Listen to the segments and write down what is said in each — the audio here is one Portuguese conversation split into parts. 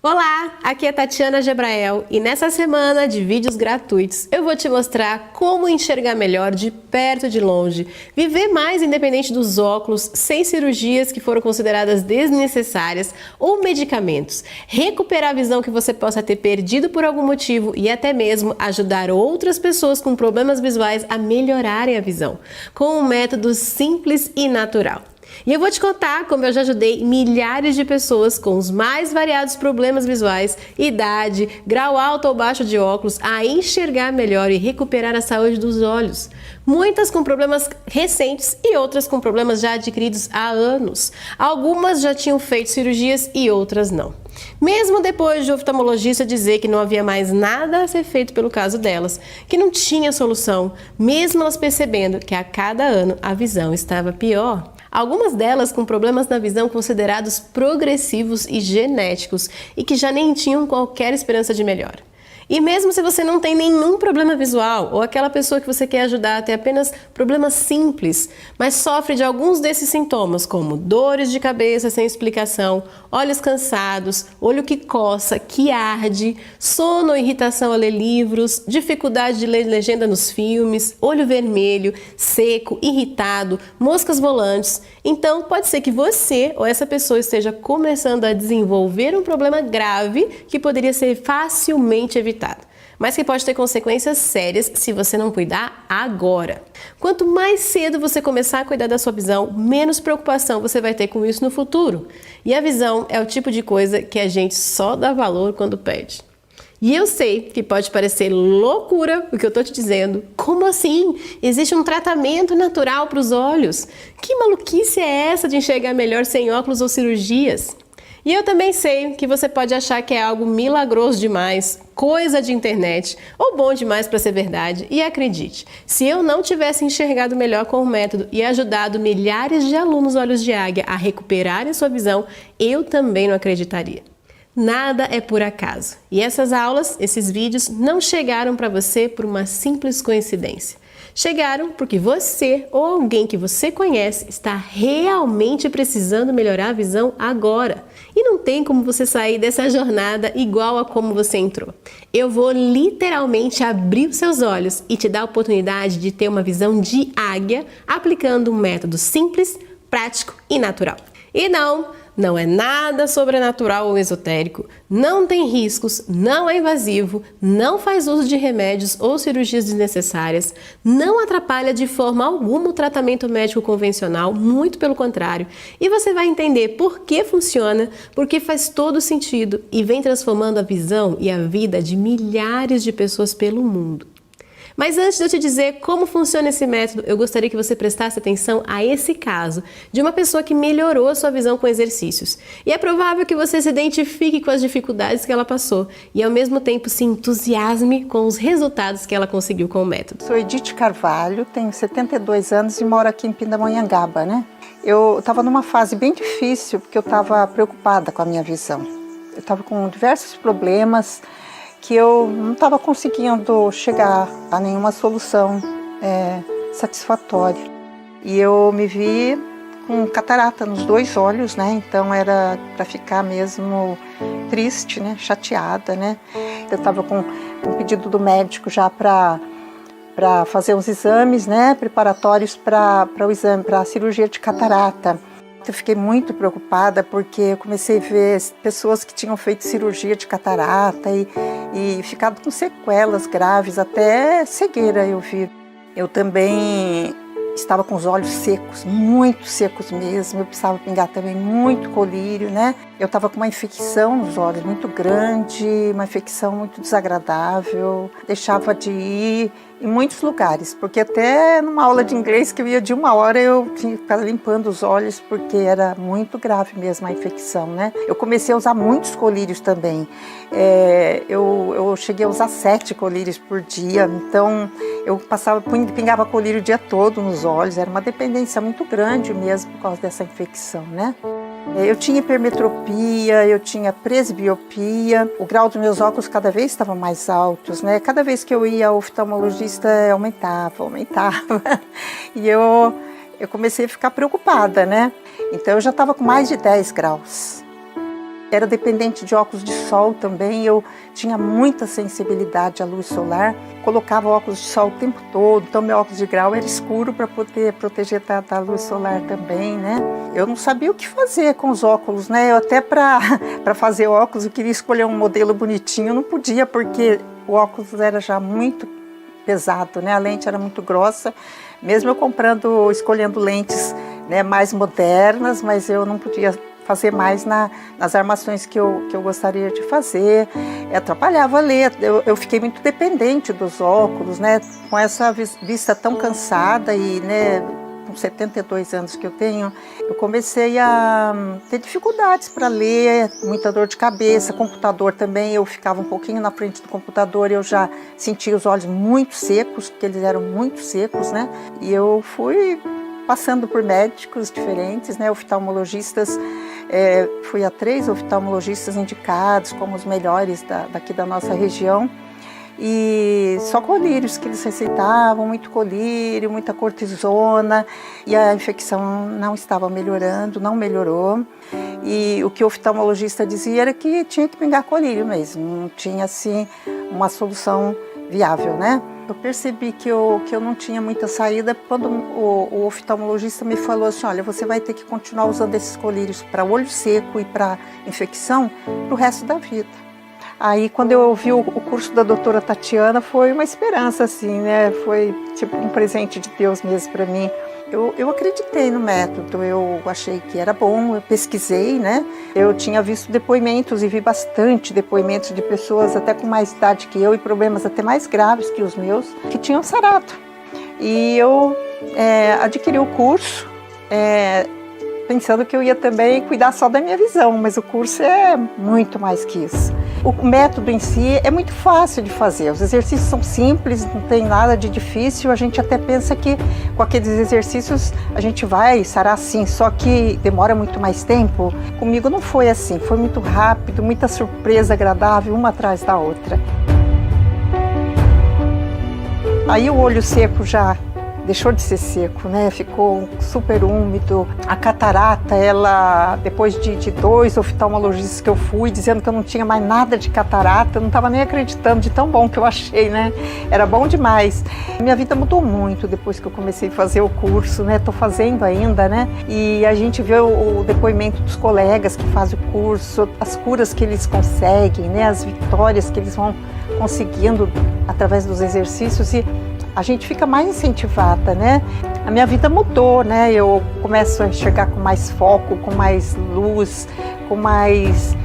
Olá, aqui é Tatiana Gebrael e nessa semana de vídeos gratuitos eu vou te mostrar como enxergar melhor de perto e de longe, viver mais independente dos óculos, sem cirurgias que foram consideradas desnecessárias ou medicamentos, recuperar a visão que você possa ter perdido por algum motivo e até mesmo ajudar outras pessoas com problemas visuais a melhorarem a visão, com um método simples e natural. E eu vou te contar como eu já ajudei milhares de pessoas com os mais variados problemas visuais, idade, grau alto ou baixo de óculos, a enxergar melhor e recuperar a saúde dos olhos. Muitas com problemas recentes e outras com problemas já adquiridos há anos. Algumas já tinham feito cirurgias e outras não. Mesmo depois de o oftalmologista dizer que não havia mais nada a ser feito pelo caso delas, que não tinha solução, mesmo elas percebendo que a cada ano a visão estava pior. Algumas delas com problemas na visão considerados progressivos e genéticos e que já nem tinham qualquer esperança de melhora. E mesmo se você não tem nenhum problema visual ou aquela pessoa que você quer ajudar a ter apenas problemas simples, mas sofre de alguns desses sintomas como dores de cabeça sem explicação, olhos cansados, olho que coça, que arde, sono ou irritação a ler livros, dificuldade de ler legenda nos filmes, olho vermelho, seco, irritado, moscas volantes, então pode ser que você ou essa pessoa esteja começando a desenvolver um problema grave que poderia ser facilmente evitado, mas que pode ter consequências sérias se você não cuidar agora. Quanto mais cedo você começar a cuidar da sua visão, menos preocupação você vai ter com isso no futuro. E a visão é o tipo de coisa que a gente só dá valor quando perde. E eu sei que pode parecer loucura o que eu tô te dizendo. Como assim? Existe um tratamento natural para os olhos? Que maluquice é essa de enxergar melhor sem óculos ou cirurgias? E eu também sei que você pode achar que é algo milagroso demais, coisa de internet, ou bom demais para ser verdade. E acredite, se eu não tivesse enxergado melhor com o método e ajudado milhares de alunos olhos de águia a recuperarem sua visão, eu também não acreditaria. Nada é por acaso. E essas aulas, esses vídeos, não chegaram para você por uma simples coincidência. Chegaram porque você ou alguém que você conhece está realmente precisando melhorar a visão agora. E não tem como você sair dessa jornada igual a como você entrou. Eu vou literalmente abrir os seus olhos e te dar a oportunidade de ter uma visão de águia aplicando um método simples, prático e natural. E não é nada sobrenatural ou esotérico, não tem riscos, não é invasivo, não faz uso de remédios ou cirurgias desnecessárias, não atrapalha de forma alguma o tratamento médico convencional, muito pelo contrário. E você vai entender por que funciona, porque faz todo sentido e vem transformando a visão e a vida de milhares de pessoas pelo mundo. Mas antes de eu te dizer como funciona esse método, eu gostaria que você prestasse atenção a esse caso de uma pessoa que melhorou a sua visão com exercícios. E é provável que você se identifique com as dificuldades que ela passou e ao mesmo tempo se entusiasme com os resultados que ela conseguiu com o método. Sou Edith Carvalho, tenho 72 anos e moro aqui em Pindamonhangaba, né? Eu estava numa fase bem difícil porque eu estava preocupada com a minha visão. Eu estava com diversos problemas que eu não estava conseguindo chegar a nenhuma solução satisfatória. E eu me vi com catarata nos dois olhos, né? Então era para ficar mesmo triste, né? Chateada, né? Eu estava com um pedido do médico já para fazer uns exames, né? Preparatórios para o exame, para a cirurgia de catarata. Eu fiquei muito preocupada porque eu comecei a ver pessoas que tinham feito cirurgia de catarata e ficado com sequelas graves, até cegueira eu vi. Eu também estava com os olhos secos, muito secos mesmo, eu precisava pingar também muito colírio, né? Eu estava com uma infecção nos olhos muito grande, uma infecção muito desagradável, deixava de ir em muitos lugares, porque até numa aula de inglês que eu ia de 1 hora eu tinha que ficar limpando os olhos porque era muito grave mesmo a infecção, né? Eu comecei a usar muitos colírios também, eu cheguei a usar 7 colírios por dia, então eu pingava colírio o dia todo nos olhos, era uma dependência muito grande mesmo por causa dessa infecção, né? Eu tinha hipermetropia, eu tinha presbiopia, o grau dos meus óculos cada vez estava mais altos, né? Cada vez que eu ia ao oftalmologista aumentava. E eu comecei a ficar preocupada, né? Então eu já estava com mais de 10 graus. era dependente de óculos de sol também, eu tinha muita sensibilidade à luz solar, colocava óculos de sol o tempo todo, então meu óculos de grau era escuro para poder proteger da luz solar também, né? Eu não sabia o que fazer com os óculos, né? Eu até para fazer óculos, eu queria escolher um modelo bonitinho, eu não podia porque o óculos era já muito pesado, né? A lente era muito grossa, mesmo eu escolhendo lentes, né, mais modernas, mas eu não podia fazer mais nas armações que eu gostaria de fazer, atrapalhava a ler, eu fiquei muito dependente dos óculos, né, com essa vista tão cansada e, né, com 72 anos que eu tenho, eu comecei a ter dificuldades para ler, muita dor de cabeça, computador também, eu ficava um pouquinho na frente do computador e eu já sentia os olhos muito secos, porque eles eram muito secos, né, e eu fui passando por médicos diferentes, né, oftalmologistas, fui a 3 oftalmologistas indicados como os melhores daqui da nossa região, e só colírios que eles receitavam, muito colírio, muita cortisona, e a infecção não estava melhorando, não melhorou, e o que o oftalmologista dizia era que tinha que pingar colírio mesmo, não tinha assim uma solução viável, né? Eu percebi que eu não tinha muita saída quando o oftalmologista me falou assim, olha, você vai ter que continuar usando esses colírios para olho seco e para infecção para o resto da vida. Aí quando eu ouvi o curso da doutora Tatiana, foi uma esperança assim, né? Foi tipo um presente de Deus mesmo para mim. Eu acreditei no método, eu achei que era bom, eu pesquisei, né? Eu tinha visto depoimentos e vi bastante depoimentos de pessoas até com mais idade que eu e problemas até mais graves que os meus, que tinham sarado. E eu adquiri o curso, pensando que eu ia também cuidar só da minha visão, mas o curso é muito mais que isso. O método em si é muito fácil de fazer, os exercícios são simples, não tem nada de difícil, a gente até pensa que com aqueles exercícios a gente vai sarar sim, só que demora muito mais tempo. Comigo não foi assim, foi muito rápido, muita surpresa agradável, uma atrás da outra. Aí o olho seco já deixou de ser seco, né? Ficou super úmido. A catarata, ela, depois de 2 oftalmologistas que eu fui, dizendo que eu não tinha mais nada de catarata, eu não estava nem acreditando de tão bom que eu achei, né? Era bom demais. Minha vida mudou muito depois que eu comecei a fazer o curso, né? Estou fazendo ainda, né? E a gente vê o depoimento dos colegas que fazem o curso, as curas que eles conseguem, né? As vitórias que eles vão conseguindo através dos exercícios e a gente fica mais incentivada, né? A minha vida mudou, né? Eu começo a enxergar com mais foco, com mais luz, com mais...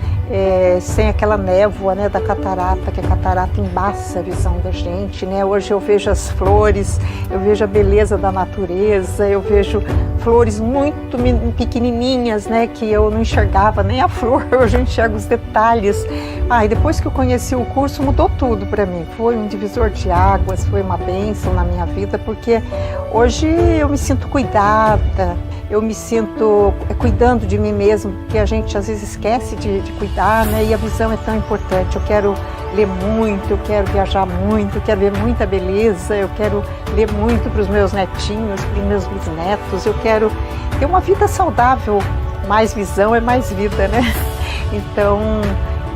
sem aquela névoa, né, da catarata, que a catarata embaça a visão da gente, né? Hoje eu vejo as flores, eu vejo a beleza da natureza, eu vejo flores muito pequenininhas, né, que eu não enxergava nem a flor, hoje eu enxergo os detalhes. E depois que eu conheci o curso mudou tudo para mim, foi um divisor de águas, foi uma bênção na minha vida, porque hoje eu me sinto cuidada, eu me sinto cuidando de mim mesmo, porque a gente às vezes esquece de cuidar, né? E a visão é tão importante. Eu quero ler muito, eu quero viajar muito, eu quero ver muita beleza, eu quero ler muito para os meus netinhos, para os meus bisnetos, eu quero ter uma vida saudável. Mais visão é mais vida, né? Então,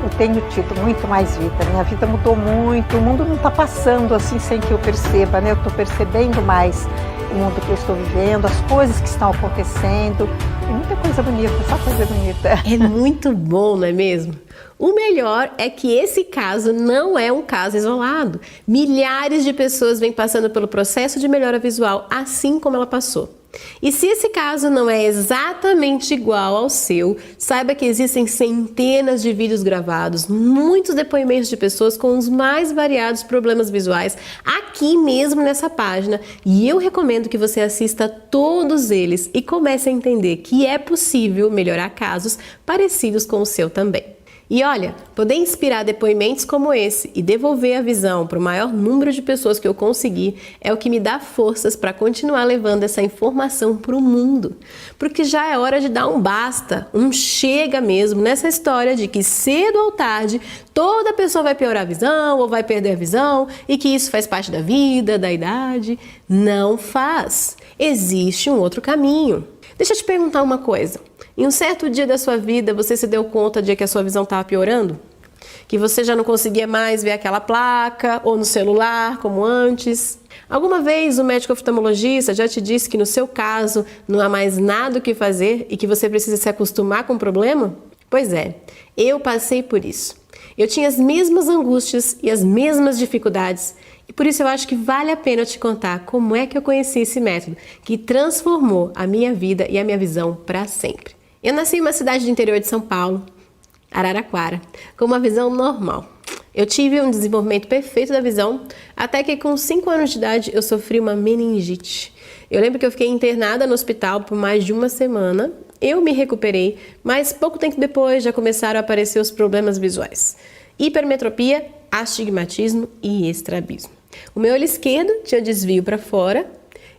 eu tenho tido muito mais vida, minha vida mudou muito, o mundo não está passando assim sem que eu perceba, né? Eu estou percebendo mais o mundo que eu estou vivendo, as coisas que estão acontecendo, tem muita coisa bonita, só coisa bonita. É muito bom, não é mesmo? O melhor é que esse caso não é um caso isolado. Milhares de pessoas vêm passando pelo processo de melhora visual, assim como ela passou. E se esse caso não é exatamente igual ao seu, saiba que existem centenas de vídeos gravados, muitos depoimentos de pessoas com os mais variados problemas visuais aqui mesmo nessa página, e eu recomendo que você assista todos eles e comece a entender que é possível melhorar casos parecidos com o seu também. E olha, poder inspirar depoimentos como esse e devolver a visão para o maior número de pessoas que eu conseguir é o que me dá forças para continuar levando essa informação para o mundo. Porque já é hora de dar um basta, um chega mesmo nessa história de que cedo ou tarde toda pessoa vai piorar a visão ou vai perder a visão e que isso faz parte da vida, da idade. Não faz. Existe um outro caminho. Deixa eu te perguntar uma coisa. Em um certo dia da sua vida, você se deu conta de que a sua visão estava piorando? Que você já não conseguia mais ver aquela placa ou no celular como antes? Alguma vez o médico oftalmologista já te disse que no seu caso não há mais nada o que fazer e que você precisa se acostumar com o problema? Pois é, eu passei por isso. Eu tinha as mesmas angústias e as mesmas dificuldades e por isso eu acho que vale a pena eu te contar como é que eu conheci esse método que transformou a minha vida e a minha visão para sempre. Eu nasci em uma cidade do interior de São Paulo, Araraquara, com uma visão normal. Eu tive um desenvolvimento perfeito da visão, até que com 5 anos de idade eu sofri uma meningite. Eu lembro que eu fiquei internada no hospital por mais de uma semana. Eu me recuperei, mas pouco tempo depois já começaram a aparecer os problemas visuais. Hipermetropia, astigmatismo e estrabismo. O meu olho esquerdo tinha desvio para fora,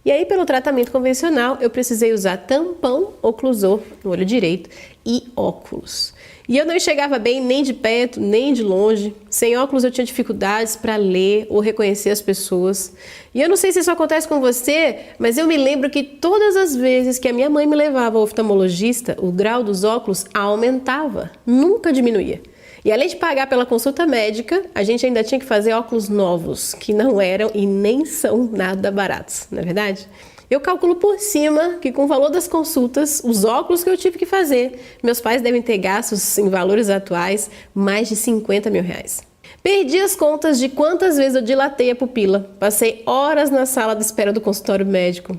e aí pelo tratamento convencional eu precisei usar tampão oclusor no olho direito e óculos. E eu não enxergava bem nem de perto, nem de longe. Sem óculos eu tinha dificuldades para ler ou reconhecer as pessoas. E eu não sei se isso acontece com você, mas eu me lembro que todas as vezes que a minha mãe me levava ao oftalmologista, o grau dos óculos aumentava, nunca diminuía. E além de pagar pela consulta médica, a gente ainda tinha que fazer óculos novos, que não eram e nem são nada baratos, não é verdade? Eu calculo por cima que com o valor das consultas, os óculos que eu tive que fazer, meus pais devem ter gastos em valores atuais mais de 50 mil reais. Perdi as contas de quantas vezes eu dilatei a pupila. Passei horas na sala de espera do consultório médico.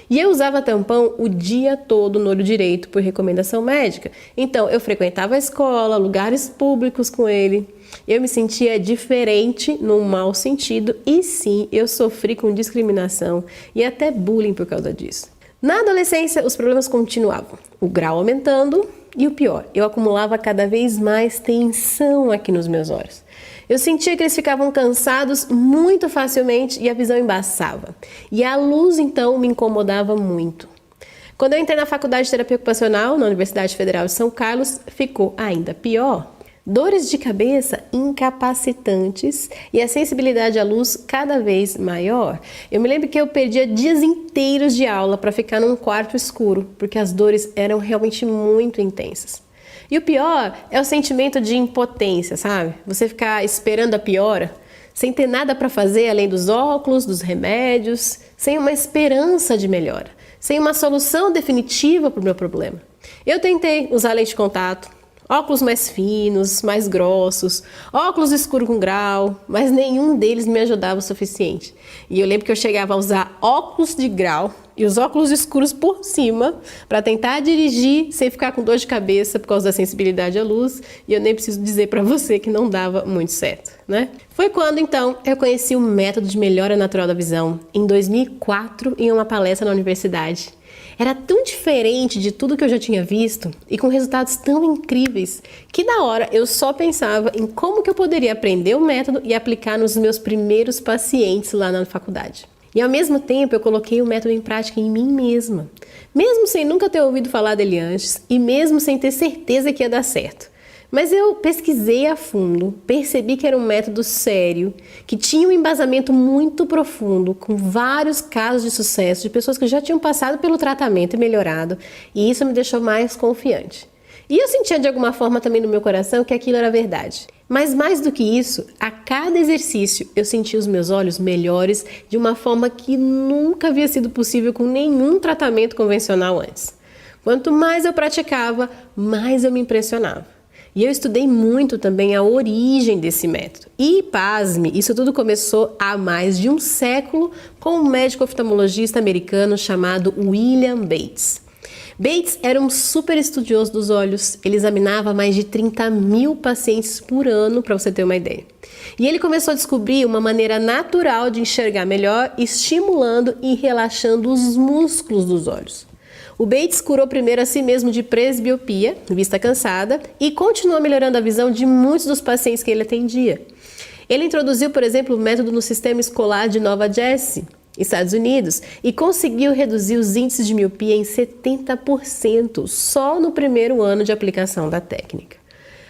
E eu usava tampão o dia todo no olho direito por recomendação médica. Então eu frequentava a escola, lugares públicos com ele. Eu me sentia diferente num mau sentido e sim, eu sofri com discriminação e até bullying por causa disso. Na adolescência, os problemas continuavam, o grau aumentando e o pior, eu acumulava cada vez mais tensão aqui nos meus olhos. Eu sentia que eles ficavam cansados muito facilmente e a visão embaçava. E a luz, então, me incomodava muito. Quando eu entrei na faculdade de terapia ocupacional, na Universidade Federal de São Carlos, ficou ainda pior. Dores de cabeça incapacitantes e a sensibilidade à luz cada vez maior. Eu me lembro que eu perdia dias inteiros de aula para ficar num quarto escuro, porque as dores eram realmente muito intensas. E o pior é o sentimento de impotência, sabe? Você ficar esperando a piora, sem ter nada para fazer além dos óculos, dos remédios, sem uma esperança de melhora, sem uma solução definitiva para o meu problema. Eu tentei usar lente de contato, óculos mais finos, mais grossos, óculos escuros com grau, mas nenhum deles me ajudava o suficiente. E eu lembro que eu chegava a usar óculos de grau e os óculos escuros por cima para tentar dirigir sem ficar com dor de cabeça por causa da sensibilidade à luz. E eu nem preciso dizer para você que não dava muito certo, né? Foi quando, então, eu conheci o método de melhora natural da visão, em 2004, em uma palestra na universidade. Era tão diferente de tudo que eu já tinha visto e com resultados tão incríveis que na hora eu só pensava em como que eu poderia aprender o método e aplicar nos meus primeiros pacientes lá na faculdade. E ao mesmo tempo eu coloquei o método em prática em mim mesma, mesmo sem nunca ter ouvido falar dele antes e mesmo sem ter certeza que ia dar certo. Mas eu pesquisei a fundo, percebi que era um método sério, que tinha um embasamento muito profundo, com vários casos de sucesso de pessoas que já tinham passado pelo tratamento e melhorado, e isso me deixou mais confiante. E eu sentia de alguma forma também no meu coração que aquilo era verdade. Mas mais do que isso, a cada exercício eu sentia os meus olhos melhores de uma forma que nunca havia sido possível com nenhum tratamento convencional antes. Quanto mais eu praticava, mais eu me impressionava. E eu estudei muito também a origem desse método. E, pasme, isso tudo começou há mais de um século com um médico oftalmologista americano chamado William Bates. Bates era um super estudioso dos olhos. Ele examinava mais de 30 mil pacientes por ano, para você ter uma ideia. E ele começou a descobrir uma maneira natural de enxergar melhor, estimulando e relaxando os músculos dos olhos. O Bates curou primeiro a si mesmo de presbiopia, vista cansada, e continuou melhorando a visão de muitos dos pacientes que ele atendia. Ele introduziu, por exemplo, o método no sistema escolar de Nova Jersey, Estados Unidos, e conseguiu reduzir os índices de miopia em 70% só no primeiro ano de aplicação da técnica.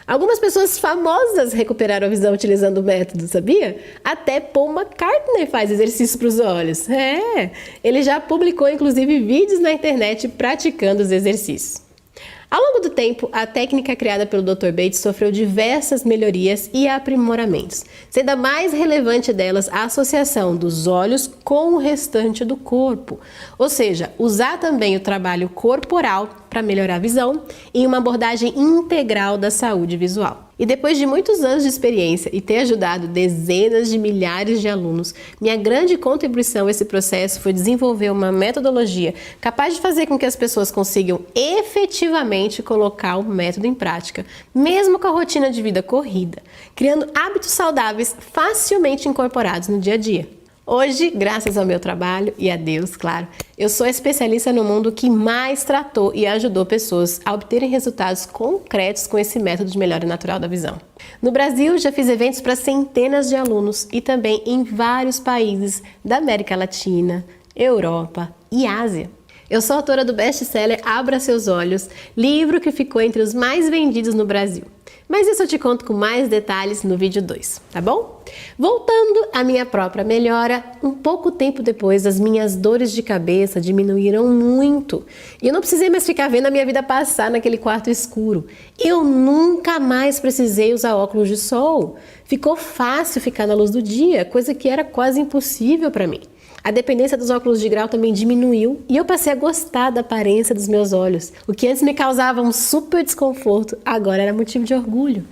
Algumas pessoas famosas recuperaram a visão utilizando o método, sabia? Até Paul McCartney faz exercício para os olhos. Ele já publicou inclusive vídeos na internet praticando os exercícios. Ao longo do tempo, a técnica criada pelo Dr. Bates sofreu diversas melhorias e aprimoramentos, sendo a mais relevante delas a associação dos olhos com o restante do corpo, ou seja, usar também o trabalho corporal para melhorar a visão em uma abordagem integral da saúde visual. E depois de muitos anos de experiência e ter ajudado dezenas de milhares de alunos, minha grande contribuição a esse processo foi desenvolver uma metodologia capaz de fazer com que as pessoas consigam efetivamente colocar o método em prática, mesmo com a rotina de vida corrida, criando hábitos saudáveis facilmente incorporados no dia a dia. Hoje, graças ao meu trabalho e a Deus, claro, eu sou especialista no mundo que mais tratou e ajudou pessoas a obterem resultados concretos com esse método de melhora natural da visão. No Brasil, já fiz eventos para centenas de alunos e também em vários países da América Latina, Europa e Ásia. Eu sou autora do best-seller Abra Seus Olhos, livro que ficou entre os mais vendidos no Brasil. Mas isso eu te conto com mais detalhes no vídeo 2, tá bom? Voltando à minha própria melhora, um pouco tempo depois as minhas dores de cabeça diminuíram muito e eu não precisei mais ficar vendo a minha vida passar naquele quarto escuro. Eu nunca mais precisei usar óculos de sol. Ficou fácil ficar na luz do dia, coisa que era quase impossível para mim. A dependência dos óculos de grau também diminuiu e eu passei a gostar da aparência dos meus olhos. O que antes me causava um super desconforto, agora era motivo de orgulho.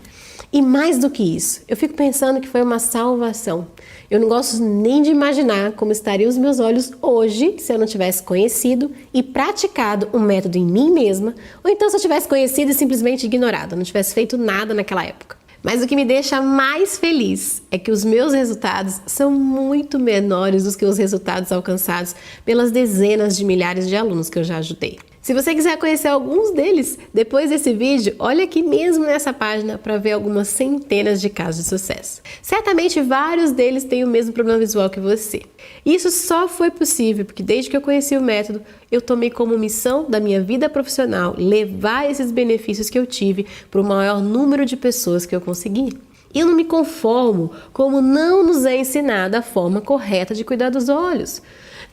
E mais do que isso, eu fico pensando que foi uma salvação. Eu não gosto nem de imaginar como estariam os meus olhos hoje se eu não tivesse conhecido e praticado um método em mim mesma, ou então se eu tivesse conhecido e simplesmente ignorado, não tivesse feito nada naquela época. Mas o que me deixa mais feliz é que os meus resultados são muito menores do que os resultados alcançados pelas dezenas de milhares de alunos que eu já ajudei. Se você quiser conhecer alguns deles, depois desse vídeo, olha aqui mesmo nessa página para ver algumas centenas de casos de sucesso. Certamente vários deles têm o mesmo problema visual que você. E isso só foi possível porque desde que eu conheci o método, eu tomei como missão da minha vida profissional levar esses benefícios que eu tive para o maior número de pessoas que eu consegui. E eu não me conformo como não nos é ensinada a forma correta de cuidar dos olhos.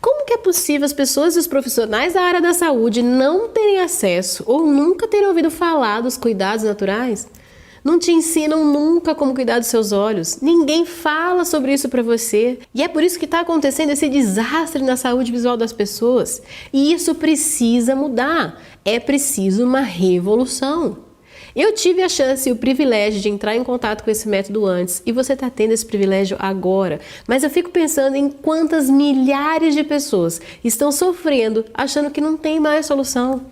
Como que é possível as pessoas e os profissionais da área da saúde não terem acesso ou nunca terem ouvido falar dos cuidados naturais? Não te ensinam nunca como cuidar dos seus olhos. Ninguém fala sobre isso para você. E é por isso que está acontecendo esse desastre na saúde visual das pessoas. E isso precisa mudar. É preciso uma revolução. Eu tive a chance e o privilégio de entrar em contato com esse método antes e você está tendo esse privilégio agora. Mas eu fico pensando em quantas milhares de pessoas estão sofrendo achando que não tem mais solução.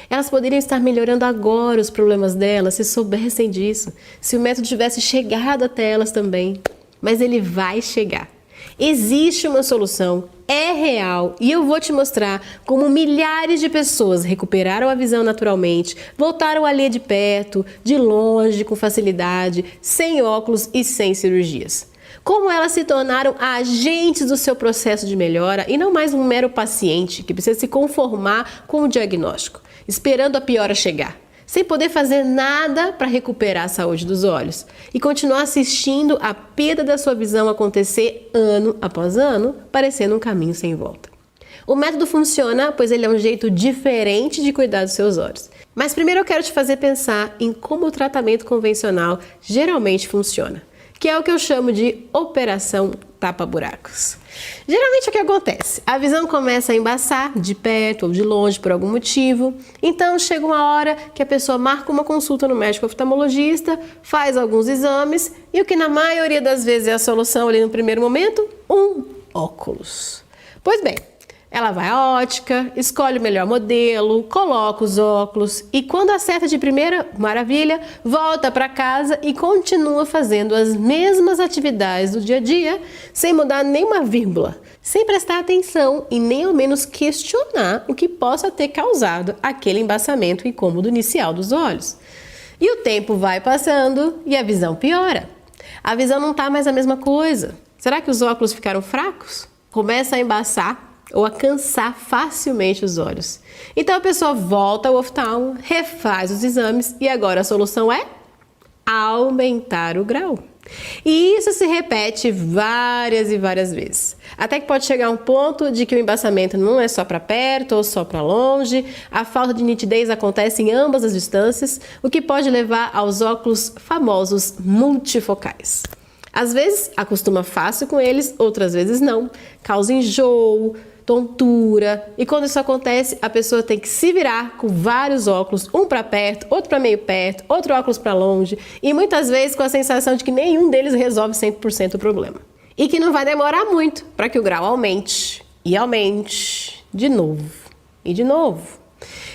Elas poderiam estar melhorando agora os problemas delas se soubessem disso, se o método tivesse chegado até elas também. Mas ele vai chegar. Existe uma solução, é real e eu vou te mostrar como milhares de pessoas recuperaram a visão naturalmente, voltaram a ler de perto, de longe, com facilidade, sem óculos e sem cirurgias. Como elas se tornaram agentes do seu processo de melhora e não mais um mero paciente que precisa se conformar com o diagnóstico, esperando a piora chegar, sem poder fazer nada para recuperar a saúde dos olhos e continuar assistindo a perda da sua visão acontecer ano após ano, parecendo um caminho sem volta. O método funciona, pois ele é um jeito diferente de cuidar dos seus olhos. Mas primeiro eu quero te fazer pensar em como o tratamento convencional geralmente funciona, que é o que eu chamo de operação tapa-buracos. Geralmente o que acontece? A visão começa a embaçar de perto ou de longe por algum motivo, então chega uma hora que a pessoa marca uma consulta no médico oftalmologista, faz alguns exames e o que na maioria das vezes é a solução ali no primeiro momento? Um óculos. Pois bem, ela vai à ótica, escolhe o melhor modelo, coloca os óculos e quando acerta de primeira, maravilha, volta para casa e continua fazendo as mesmas atividades do dia a dia, sem mudar nenhuma vírgula, sem prestar atenção e nem ao menos questionar o que possa ter causado aquele embaçamento incômodo inicial dos olhos. E o tempo vai passando e a visão piora. A visão não está mais a mesma coisa. Será que os óculos ficaram fracos? Começa a embaçar ou a cansar facilmente os olhos. Então a pessoa volta ao oftalmo, refaz os exames e agora a solução é aumentar o grau. E isso se repete várias e várias vezes. Até que pode chegar um ponto de que o embaçamento não é só para perto ou só para longe, a falta de nitidez acontece em ambas as distâncias, o que pode levar aos óculos famosos multifocais. Às vezes acostuma fácil com eles, outras vezes não. Causa enjoo, tontura, e quando isso acontece, a pessoa tem que se virar com vários óculos, um para perto, outro para meio perto, outro óculos para longe, e muitas vezes com a sensação de que nenhum deles resolve 100% o problema. E que não vai demorar muito para que o grau aumente, e aumente, de novo, e de novo.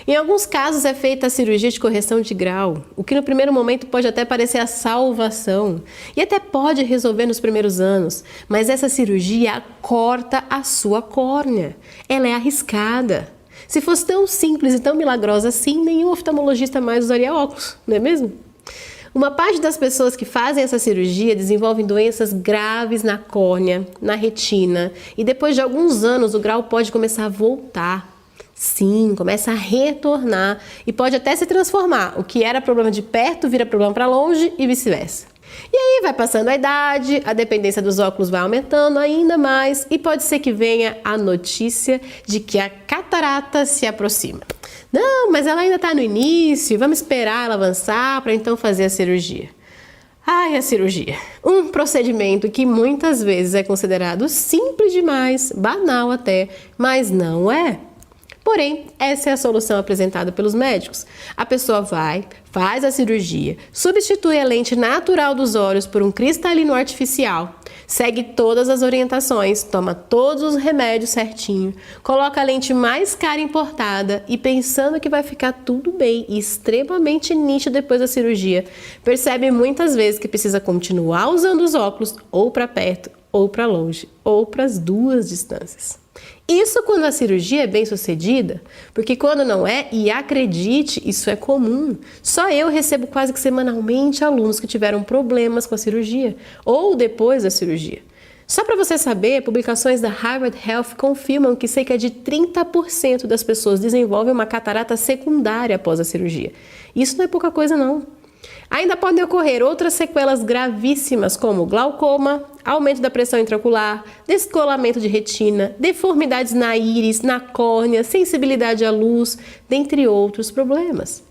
Em alguns casos é feita a cirurgia de correção de grau, o que no primeiro momento pode até parecer a salvação e até pode resolver nos primeiros anos, mas essa cirurgia corta a sua córnea. Ela é arriscada. Se fosse tão simples e tão milagrosa assim, nenhum oftalmologista mais usaria óculos, não é mesmo? Uma parte das pessoas que fazem essa cirurgia desenvolvem doenças graves na córnea, na retina, e depois de alguns anos o grau pode começar a voltar. Sim, começa a retornar e pode até se transformar. O que era problema de perto vira problema para longe e vice-versa. E aí vai passando a idade, a dependência dos óculos vai aumentando ainda mais e pode ser que venha a notícia de que a catarata se aproxima. Não, mas ela ainda está no início, vamos esperar ela avançar para então fazer a cirurgia. Ai, a cirurgia. Um procedimento que muitas vezes é considerado simples demais, banal até, mas não é. Porém, essa é a solução apresentada pelos médicos. A pessoa vai, faz a cirurgia, substitui a lente natural dos olhos por um cristalino artificial, segue todas as orientações, toma todos os remédios certinho, coloca a lente mais cara importada e pensando que vai ficar tudo bem e extremamente nítido depois da cirurgia, percebe muitas vezes que precisa continuar usando os óculos ou para perto ou para longe, ou para as duas distâncias. Isso quando a cirurgia é bem sucedida, porque quando não é, e acredite, isso é comum. Só eu recebo quase que semanalmente alunos que tiveram problemas com a cirurgia, ou depois da cirurgia. Só para você saber, publicações da Harvard Health confirmam que cerca de 30% das pessoas desenvolvem uma catarata secundária após a cirurgia. Isso não é pouca coisa não. Ainda podem ocorrer outras sequelas gravíssimas como glaucoma, aumento da pressão intraocular, descolamento de retina, deformidades na íris, na córnea, sensibilidade à luz, dentre outros problemas.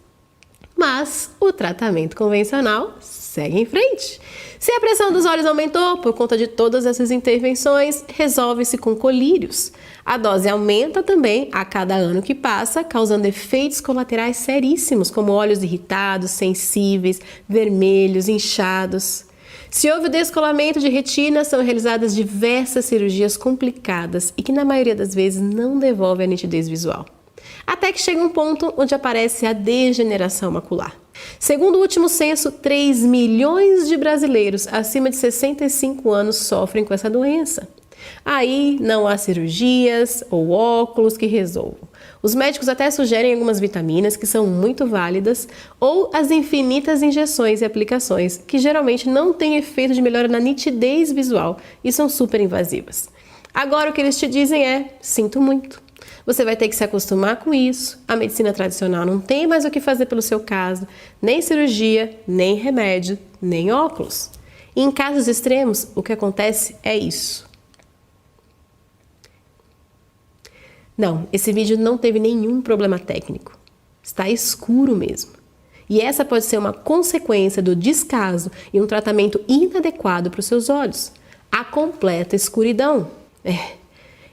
Mas o tratamento convencional segue em frente. Se a pressão dos olhos aumentou por conta de todas essas intervenções, resolve-se com colírios. A dose aumenta também a cada ano que passa, causando efeitos colaterais seríssimos, como olhos irritados, sensíveis, vermelhos, inchados. Se houve descolamento de retina, são realizadas diversas cirurgias complicadas e que na maioria das vezes não devolvem a nitidez visual. Até que chega um ponto onde aparece a degeneração macular. Segundo o último censo, 3 milhões de brasileiros acima de 65 anos sofrem com essa doença. Aí não há cirurgias ou óculos que resolvam. Os médicos até sugerem algumas vitaminas que são muito válidas ou as infinitas injeções e aplicações que geralmente não têm efeito de melhora na nitidez visual e são super invasivas. Agora o que eles te dizem é, sinto muito. Você vai ter que se acostumar com isso. A medicina tradicional não tem mais o que fazer pelo seu caso, nem cirurgia, nem remédio, nem óculos. E em casos extremos, o que acontece é isso. Não, esse vídeo não teve nenhum problema técnico. Está escuro mesmo. E essa pode ser uma consequência do descaso e um tratamento inadequado para os seus olhos. A completa escuridão.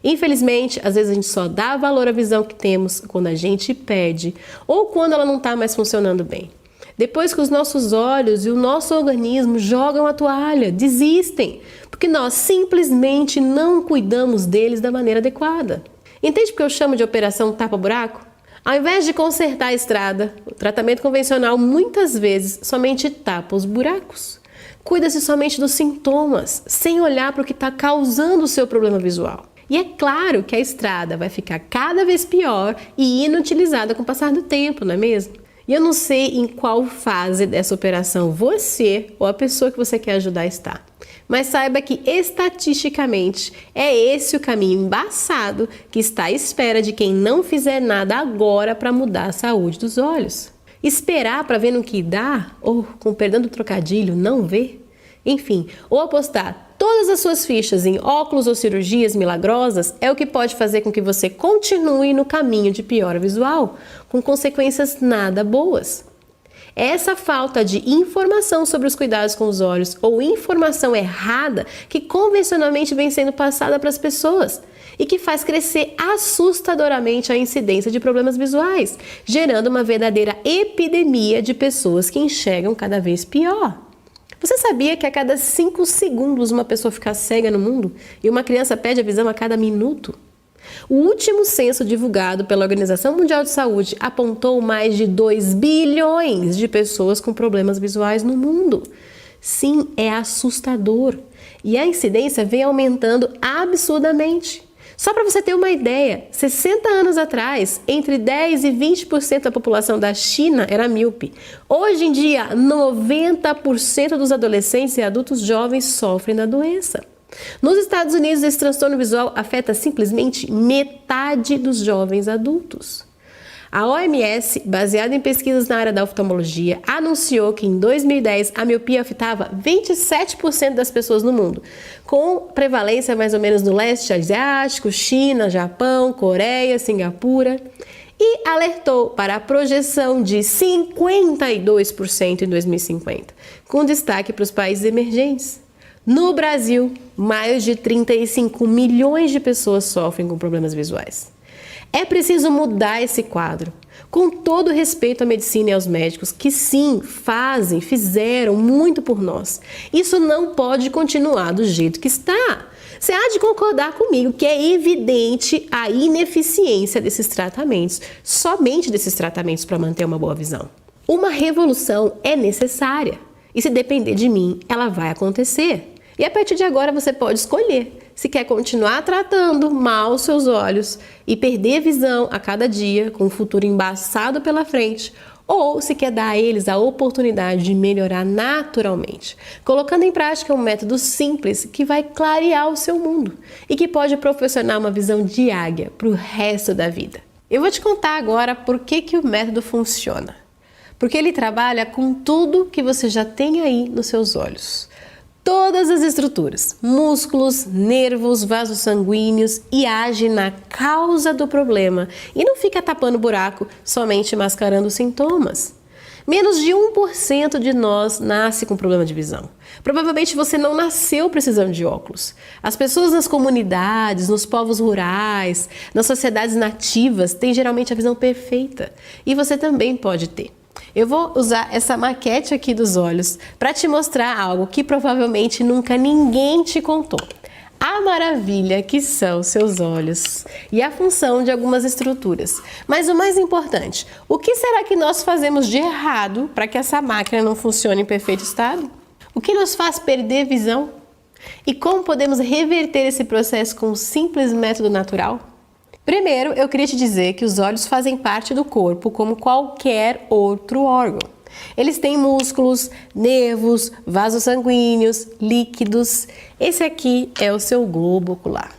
Infelizmente, às vezes a gente só dá valor à visão que temos quando a gente perde ou quando ela não está mais funcionando bem. Depois que os nossos olhos e o nosso organismo jogam a toalha, desistem, porque nós simplesmente não cuidamos deles da maneira adequada. Entende porque eu chamo de operação tapa-buraco? Ao invés de consertar a estrada, o tratamento convencional muitas vezes somente tapa os buracos. Cuida-se somente dos sintomas, sem olhar para o que está causando o seu problema visual. E é claro que a estrada vai ficar cada vez pior e inutilizada com o passar do tempo, não é mesmo? E eu não sei em qual fase dessa operação você ou a pessoa que você quer ajudar está. Mas saiba que, estatisticamente, é esse o caminho embaçado que está à espera de quem não fizer nada agora para mudar a saúde dos olhos. Esperar para ver no que dá? Ou, com perdão do trocadilho, não ver? Enfim, ou apostar todas as suas fichas em óculos ou cirurgias milagrosas é o que pode fazer com que você continue no caminho de piora visual, com consequências nada boas. Essa falta de informação sobre os cuidados com os olhos ou informação errada que convencionalmente vem sendo passada para as pessoas e que faz crescer assustadoramente a incidência de problemas visuais, gerando uma verdadeira epidemia de pessoas que enxergam cada vez pior. Você sabia que a cada 5 segundos uma pessoa fica cega no mundo e uma criança perde a visão a cada minuto? O último censo divulgado pela Organização Mundial de Saúde apontou mais de 2 bilhões de pessoas com problemas visuais no mundo. Sim, é assustador. E a incidência vem aumentando absurdamente. Só para você ter uma ideia, 60 anos atrás, entre 10 e 20% da população da China era míope. Hoje em dia, 90% dos adolescentes e adultos jovens sofrem da doença. Nos Estados Unidos, esse transtorno visual afeta simplesmente metade dos jovens adultos. A OMS, baseada em pesquisas na área da oftalmologia, anunciou que em 2010 a miopia afetava 27% das pessoas no mundo, com prevalência mais ou menos no leste asiático, China, Japão, Coreia, Singapura, e alertou para a projeção de 52% em 2050, com destaque para os países emergentes. No Brasil, mais de 35 milhões de pessoas sofrem com problemas visuais. É preciso mudar esse quadro, com todo respeito à medicina e aos médicos, que sim, fizeram muito por nós. Isso não pode continuar do jeito que está. Você há de concordar comigo que é evidente a ineficiência desses tratamentos, somente desses tratamentos para manter uma boa visão. Uma revolução é necessária e se depender de mim, ela vai acontecer. E a partir de agora você pode escolher se quer continuar tratando mal os seus olhos e perder visão a cada dia com um futuro embaçado pela frente, ou se quer dar a eles a oportunidade de melhorar naturalmente, colocando em prática um método simples que vai clarear o seu mundo e que pode proporcionar uma visão de águia para o resto da vida. Eu vou te contar agora por que o método funciona. Porque ele trabalha com tudo que você já tem aí nos seus olhos. Todas as estruturas, músculos, nervos, vasos sanguíneos e age na causa do problema e não fica tapando buraco, somente mascarando os sintomas. Menos de 1% de nós nasce com problema de visão. Provavelmente você não nasceu precisando de óculos. As pessoas nas comunidades, nos povos rurais, nas sociedades nativas têm geralmente a visão perfeita e você também pode ter. Eu vou usar essa maquete aqui dos olhos para te mostrar algo que provavelmente nunca ninguém te contou. A maravilha que são seus olhos e a função de algumas estruturas. Mas o mais importante, o que será que nós fazemos de errado para que essa máquina não funcione em perfeito estado? O que nos faz perder visão? E como podemos reverter esse processo com um simples método natural? Primeiro, eu queria te dizer que os olhos fazem parte do corpo como qualquer outro órgão. Eles têm músculos, nervos, vasos sanguíneos, líquidos. Esse aqui é o seu globo ocular.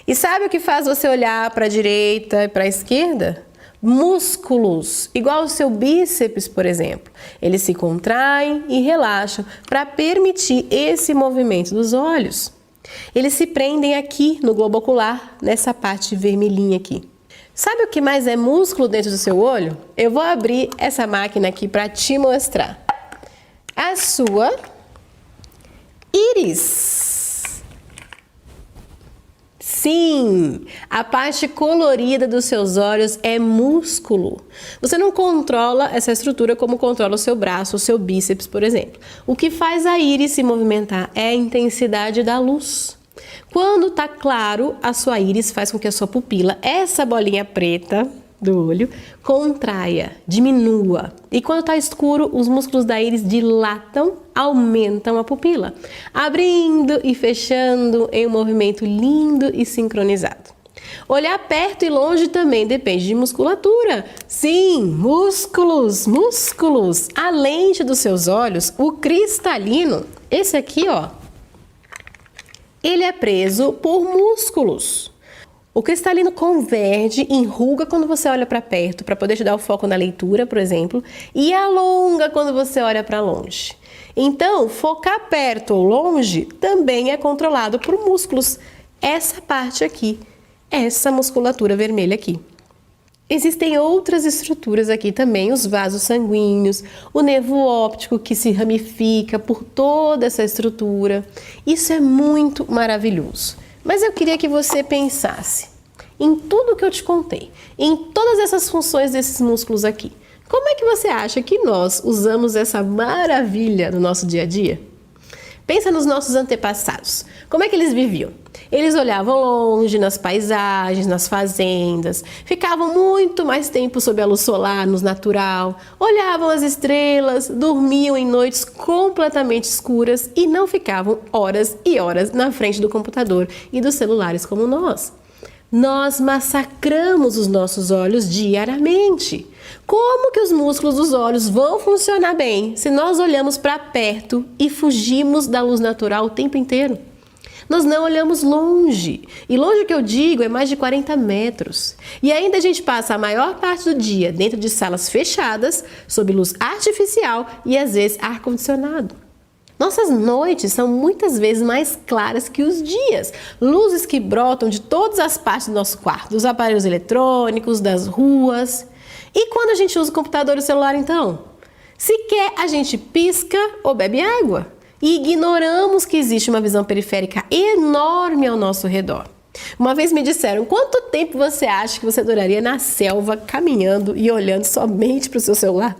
E sabe o que faz você olhar para a direita e para a esquerda? Músculos, igual o seu bíceps, por exemplo. Eles se contraem e relaxam para permitir esse movimento dos olhos. Eles se prendem aqui no globo ocular, nessa parte vermelhinha aqui. Sabe o que mais é músculo dentro do seu olho? Eu vou abrir essa máquina aqui para te mostrar. A sua íris. Sim, a parte colorida dos seus olhos é músculo. Você não controla essa estrutura como controla o seu braço, o seu bíceps, por exemplo. O que faz a íris se movimentar é a intensidade da luz. Quando está claro, a sua íris faz com que a sua pupila, essa bolinha preta do olho, contraia, diminua. E quando está escuro, os músculos da íris dilatam, aumentam a pupila, abrindo e fechando em um movimento lindo e sincronizado. Olhar perto e longe também depende de musculatura. Sim, músculos. A lente dos seus olhos, o cristalino, esse aqui, ó, ele é preso por músculos. O cristalino converge, enruga quando você olha para perto, para poder te dar o foco na leitura, por exemplo, e alonga quando você olha para longe. Então, focar perto ou longe também é controlado por músculos. Essa parte aqui, essa musculatura vermelha aqui. Existem outras estruturas aqui também, os vasos sanguíneos, o nervo óptico que se ramifica por toda essa estrutura. Isso é muito maravilhoso. Mas eu queria que você pensasse em tudo que eu te contei, em todas essas funções desses músculos aqui. Como é que você acha que nós usamos essa maravilha no nosso dia a dia? Pensa nos nossos antepassados. Como é que eles viviam? Eles olhavam longe nas paisagens, nas fazendas, ficavam muito mais tempo sob a luz solar, no natural, olhavam as estrelas, dormiam em noites completamente escuras e não ficavam horas e horas na frente do computador e dos celulares como nós. Nós massacramos os nossos olhos diariamente. Como que os músculos dos olhos vão funcionar bem se nós olhamos para perto e fugimos da luz natural o tempo inteiro? Nós não olhamos longe. E longe que eu digo é mais de 40 metros. E ainda a gente passa a maior parte do dia dentro de salas fechadas, sob luz artificial e às vezes ar-condicionado. Nossas noites são muitas vezes mais claras que os dias. Luzes que brotam de todas as partes do nosso quarto, dos aparelhos eletrônicos, das ruas. E quando a gente usa o computador e o celular então? Sequer a gente pisca ou bebe água. E ignoramos que existe uma visão periférica enorme ao nosso redor. Uma vez me disseram, quanto tempo você acha que você duraria na selva, caminhando e olhando somente para o seu celular?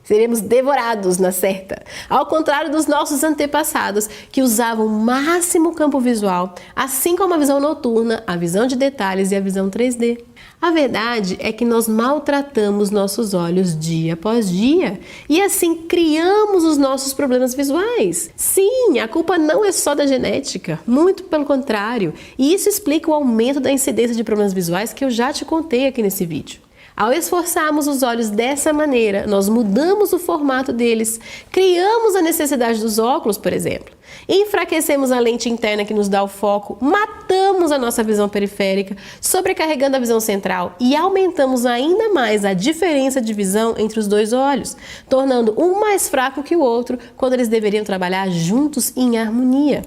Seremos devorados na certa. Ao contrário dos nossos antepassados, que usavam o máximo campo visual, assim como a visão noturna, a visão de detalhes e a visão 3D. A verdade é que nós maltratamos nossos olhos dia após dia e assim criamos os nossos problemas visuais. Sim, a culpa não é só da genética, muito pelo contrário. E isso explica o aumento da incidência de problemas visuais que eu já te contei aqui nesse vídeo. Ao esforçarmos os olhos dessa maneira, nós mudamos o formato deles, criamos a necessidade dos óculos, por exemplo, enfraquecemos a lente interna que nos dá o foco, matamos a nossa visão periférica, sobrecarregando a visão central e aumentamos ainda mais a diferença de visão entre os dois olhos, tornando um mais fraco que o outro quando eles deveriam trabalhar juntos em harmonia.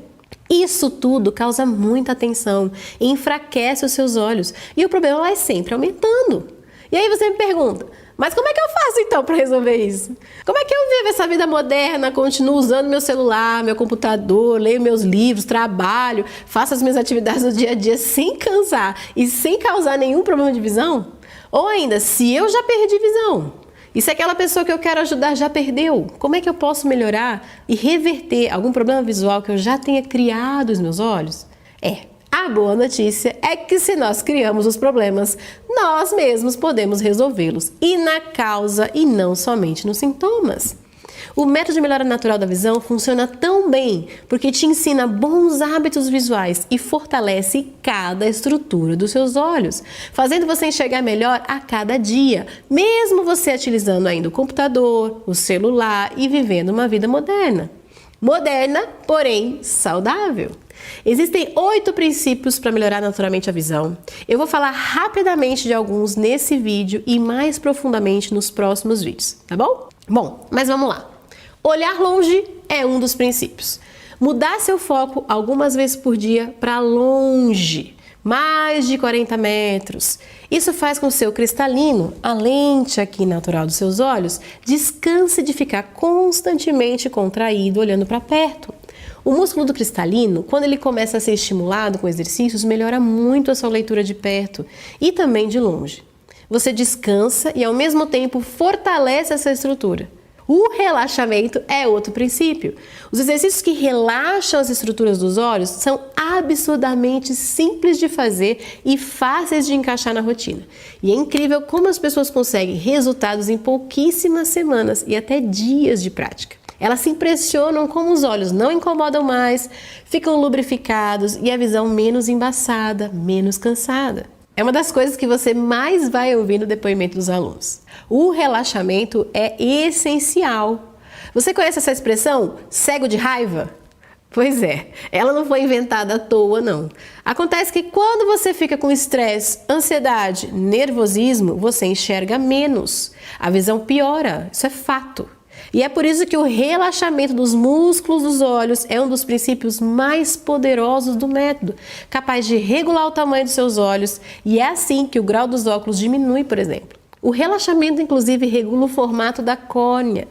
Isso tudo causa muita tensão, enfraquece os seus olhos e o problema vai sempre aumentando. E aí você me pergunta, mas como é que eu faço então para resolver isso? Como é que eu vivo essa vida moderna, continuo usando meu celular, meu computador, leio meus livros, trabalho, faço as minhas atividades do dia a dia sem cansar e sem causar nenhum problema de visão? Ou ainda, se eu já perdi visão, e se aquela pessoa que eu quero ajudar já perdeu, como é que eu posso melhorar e reverter algum problema visual que eu já tenha criado nos meus olhos? A boa notícia é que se nós criamos os problemas, nós mesmos podemos resolvê-los e na causa e não somente nos sintomas. O método de melhora natural da visão funciona tão bem porque te ensina bons hábitos visuais e fortalece cada estrutura dos seus olhos, fazendo você enxergar melhor a cada dia, mesmo você utilizando ainda o computador, o celular e vivendo uma vida moderna. Moderna, porém saudável. Existem 8 princípios para melhorar naturalmente a visão. Eu vou falar rapidamente de alguns nesse vídeo e mais profundamente nos próximos vídeos, tá bom? Bom, mas vamos lá. Olhar longe é um dos princípios. Mudar seu foco algumas vezes por dia para longe, mais de 40 metros. Isso faz com que o seu cristalino, a lente aqui natural dos seus olhos, descanse de ficar constantemente contraído olhando para perto. O músculo do cristalino, quando ele começa a ser estimulado com exercícios, melhora muito a sua leitura de perto e também de longe. Você descansa e ao mesmo tempo fortalece essa estrutura. O relaxamento é outro princípio. Os exercícios que relaxam as estruturas dos olhos são absurdamente simples de fazer e fáceis de encaixar na rotina. E é incrível como as pessoas conseguem resultados em pouquíssimas semanas e até dias de prática. Elas se impressionam como os olhos não incomodam mais, ficam lubrificados e a visão menos embaçada, menos cansada. É uma das coisas que você mais vai ouvir no depoimento dos alunos. O relaxamento é essencial. Você conhece essa expressão, cego de raiva? Pois é, ela não foi inventada à toa, não. Acontece que quando você fica com estresse, ansiedade, nervosismo, você enxerga menos. A visão piora, isso é fato. E é por isso que o relaxamento dos músculos dos olhos é um dos princípios mais poderosos do método, capaz de regular o tamanho dos seus olhos, e é assim que o grau dos óculos diminui, por exemplo. O relaxamento, inclusive, regula o formato da córnea.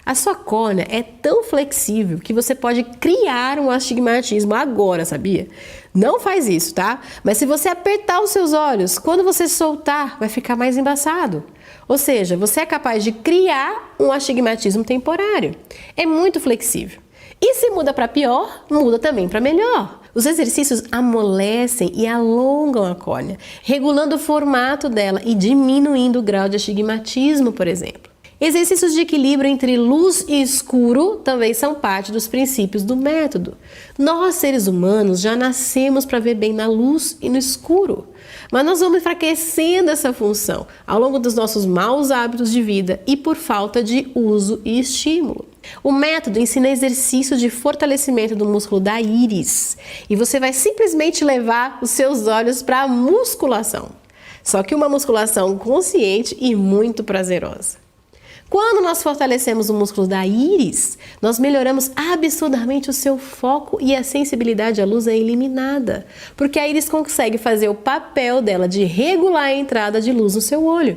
A sua córnea é tão flexível que você pode criar um astigmatismo agora, sabia? Não faz isso, tá? Mas se você apertar os seus olhos, quando você soltar, vai ficar mais embaçado. Ou seja, você é capaz de criar um astigmatismo temporário. É muito flexível. E se muda para pior, muda também para melhor. Os exercícios amolecem e alongam a córnea, regulando o formato dela e diminuindo o grau de astigmatismo, por exemplo. Exercícios de equilíbrio entre luz e escuro também são parte dos princípios do método. Nós, seres humanos, já nascemos para ver bem na luz e no escuro, mas nós vamos enfraquecendo essa função ao longo dos nossos maus hábitos de vida e por falta de uso e estímulo. O método ensina exercício de fortalecimento do músculo da íris e você vai simplesmente levar os seus olhos para a musculação. Só que uma musculação consciente e muito prazerosa. Quando nós fortalecemos o músculo da íris, nós melhoramos absurdamente o seu foco e a sensibilidade à luz é eliminada, porque a íris consegue fazer o papel dela de regular a entrada de luz no seu olho.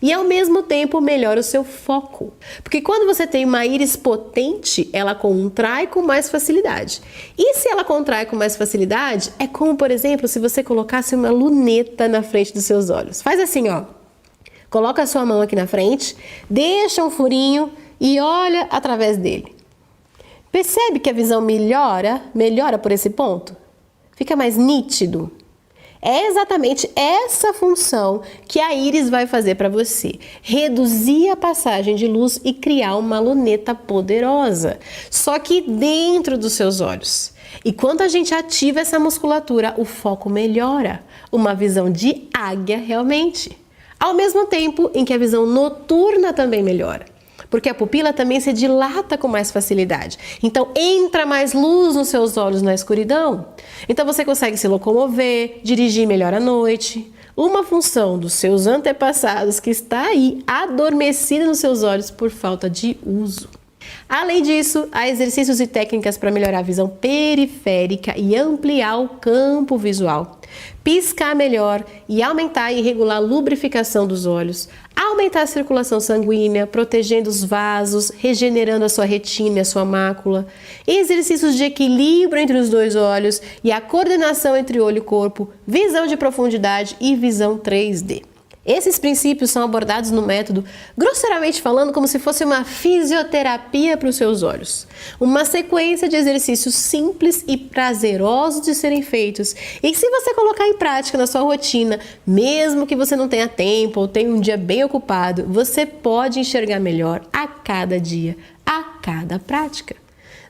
E ao mesmo tempo melhora o seu foco, porque quando você tem uma íris potente, ela contrai com mais facilidade. E se ela contrai com mais facilidade, é como, por exemplo, se você colocasse uma luneta na frente dos seus olhos. Faz assim, ó. Coloca a sua mão aqui na frente, deixa um furinho e olha através dele. Percebe que a visão melhora por esse ponto? Fica mais nítido. É exatamente essa função que a íris vai fazer para você. Reduzir a passagem de luz e criar uma luneta poderosa, só que dentro dos seus olhos. E quando a gente ativa essa musculatura, o foco melhora. Uma visão de águia realmente. Ao mesmo tempo em que a visão noturna também melhora, porque a pupila também se dilata com mais facilidade. Então entra mais luz nos seus olhos na escuridão. Então você consegue se locomover, dirigir melhor à noite. Uma função dos seus antepassados que está aí adormecida nos seus olhos por falta de uso. Além disso, há exercícios e técnicas para melhorar a visão periférica e ampliar o campo visual, piscar melhor e aumentar e regular a lubrificação dos olhos, aumentar a circulação sanguínea, protegendo os vasos, regenerando a sua retina e a sua mácula, exercícios de equilíbrio entre os dois olhos e a coordenação entre olho e corpo, visão de profundidade e visão 3D. Esses princípios são abordados no método, grosseiramente falando, como se fosse uma fisioterapia para os seus olhos. Uma sequência de exercícios simples e prazerosos de serem feitos. E se você colocar em prática na sua rotina, mesmo que você não tenha tempo ou tenha um dia bem ocupado, você pode enxergar melhor a cada dia, a cada prática.